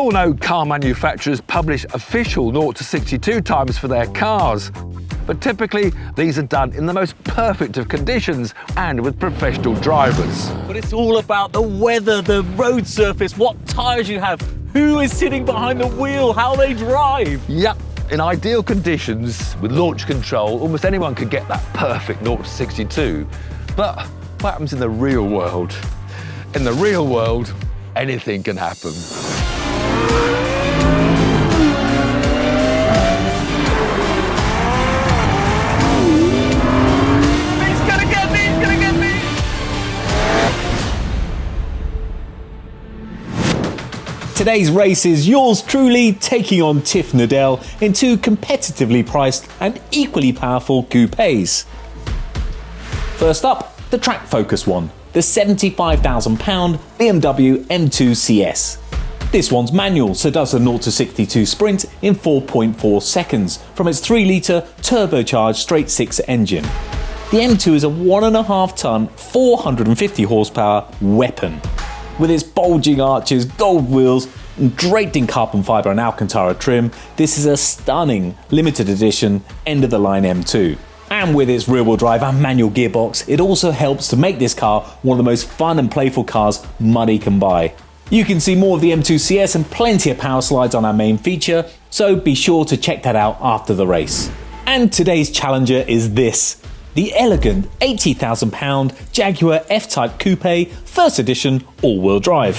all know car manufacturers publish official 0 to 62 times for their cars. But typically, these are done in the most perfect of conditions and with professional drivers. But it's all about the weather, the road surface, what tyres you have, who is sitting behind the wheel, how they drive. Yep, in ideal conditions, with launch control, almost anyone could get that perfect 0 to 62. But what happens in the real world? In the real world, anything can happen. Today's race is yours truly taking on Tiff Needell in two competitively priced and equally powerful coupes. First up, the track focus one, the £75,000 BMW M2 CS. This one's manual, so does a 0 to 62 sprint in 4.4 seconds from its 3 litre turbocharged straight 6 engine. The M2 is a 1.5 tonne, 450 horsepower weapon. With its bulging arches, gold wheels, and draped in carbon fibre and Alcantara trim, this is a stunning limited edition end-of-the-line M2. And with its rear-wheel drive and manual gearbox, it also helps to make this car one of the most fun and playful cars money can buy. You can see more of the M2 CS and plenty of power slides on our main feature, so be sure to check that out after the race. And today's challenger is this. The elegant £80,000 Jaguar F-Type Coupe, first edition, all-wheel drive.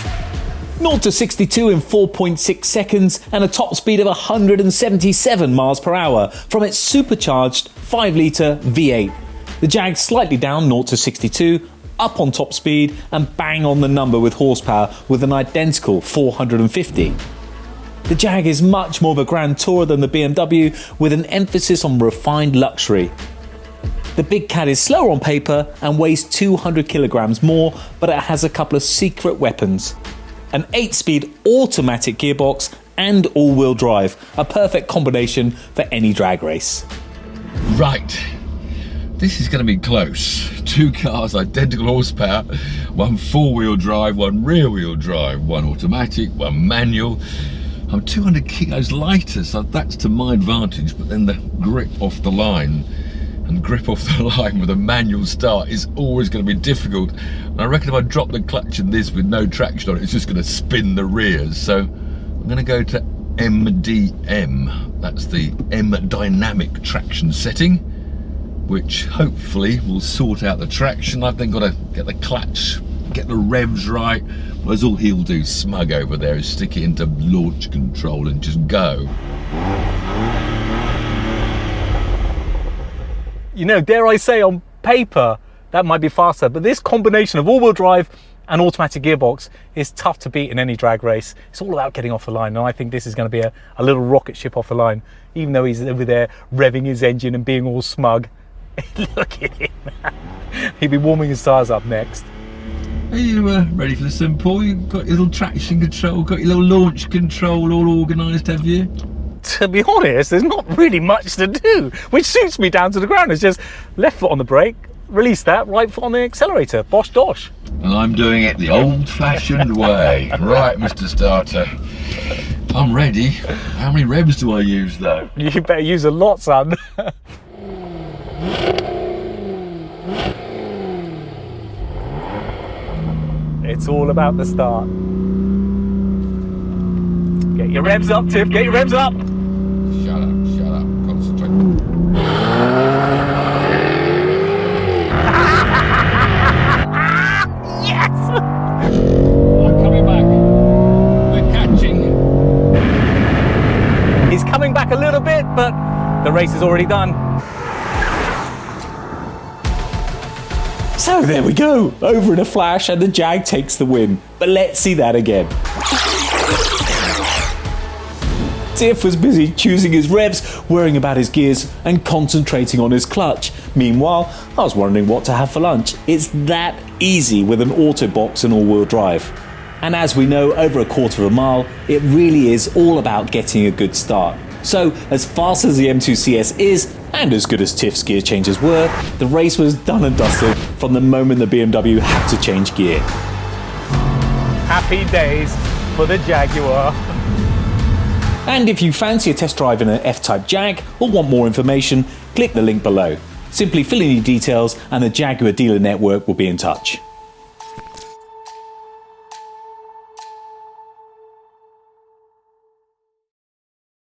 0 to 62 in 4.6 seconds and a top speed of 177 miles per hour from its supercharged 5 litre V8. The Jag slightly down 0 to 62, up on top speed and bang on the number with horsepower with an identical 450. The Jag is much more of a grand tourer than the BMW, with an emphasis on refined luxury. The big cat is slower on paper and weighs 200 kilograms more, but it has a couple of secret weapons. An 8-speed automatic gearbox and all-wheel drive, a perfect combination for any drag race. Right, this is going to be close. Two cars, identical horsepower, one 4-wheel drive, one rear-wheel drive, one automatic, one manual. I'm 200 kilos lighter, so that's to my advantage, but then the grip off the line with a manual start is always going to be difficult. And I reckon if I drop the clutch in this with no traction on it, it's just going to spin the rears. So I'm going to go to MDM. That's the M dynamic traction setting, which hopefully will sort out the traction. I've then got to get the clutch, get the revs right, whereas all he'll do, smug over there, is stick it into launch control and just go. You know, dare I say, on paper, that might be faster, but this combination of all-wheel drive and automatic gearbox is tough to beat in any drag race. It's all about getting off the line, and I think this is going to be a little rocket ship off the line, even though he's over there revving his engine and being all smug. Look at him. He'll be warming his tyres up next. Are you ready for the simple? You've got your little traction control, got your little launch control all organised, have you? To be honest, there's not really much to do, which suits me down to the ground. It's just left foot on the brake, release that, right foot on the accelerator, bosh dosh. And I'm doing it the old-fashioned way. Right, Mr. Starter, I'm ready. How many revs do I use, though? You better use a lot, son. It's all about the start. Get your revs up, Tiff, get your revs up. Shut up, concentrate. Yes! I'm coming back. We're catching. He's coming back a little bit, but the race is already done. So there we go, over in a flash, and the Jag takes the win. But let's see that again. Tiff was busy choosing his revs, worrying about his gears and concentrating on his clutch. Meanwhile, I was wondering what to have for lunch. It's that easy with an auto box and all-wheel drive. And as we know, over a quarter of a mile, it really is all about getting a good start. So, as fast as the M2 CS is, and as good as Tiff's gear changes were, the race was done and dusted from the moment the BMW had to change gear. Happy days. for the Jaguar. And if you fancy a test drive in an F-Type Jag or want more information, click the link below. Simply fill in your details and the Jaguar dealer network will be in touch.